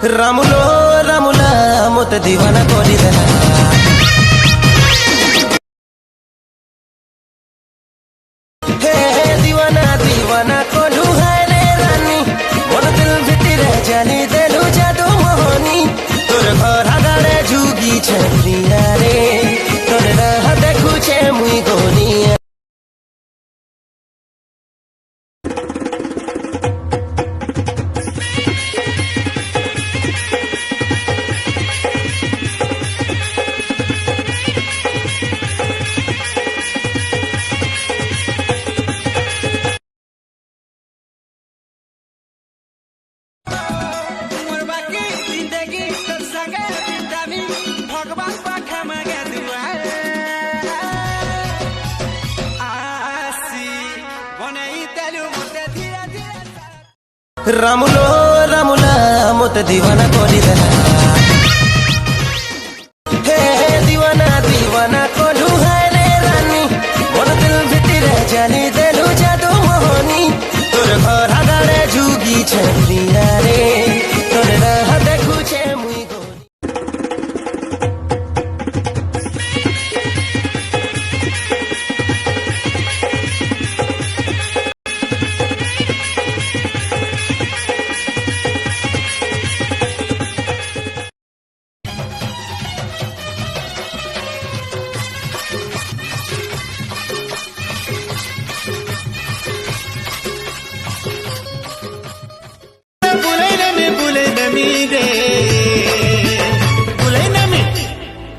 रामुलो रामुला मत दीवाना कोरी देना हे दीवाना दीवाना कोलू है रे रानी मोर दिल भितर जानी देलू जादू मोहनी तोर घर आगाड़े जुगी छलिया रे तोर राह देखू छे मुई गोनिया रामुलो रामुला मत दीवाना कोरी देना हे दीवाना दीवाना कोलू है रे रानी मोर दिल भितर जानी देलू जादू मोहनी तोर घर आगाड़े जुगी छलिया रे तोर राह देखू छे मुई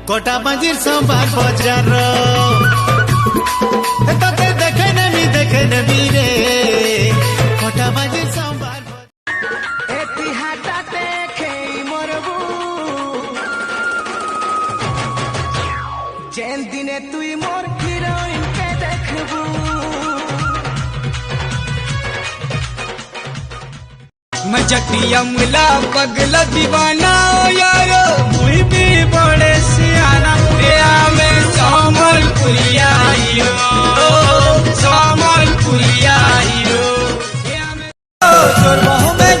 कोटा बाजीर संभार बजार तोते देखे नमी रे कोटा बाजीर संभार एती हाटाते खेई मरबू जेन दिने तुई मोर हिरोइन के देखबू मजटिया मुला पगला दीवाना यारो मुई भी बड़े सियाना तेरा में सामल पुरिया हीरो सामल पुरिया हीरो तोर बहु में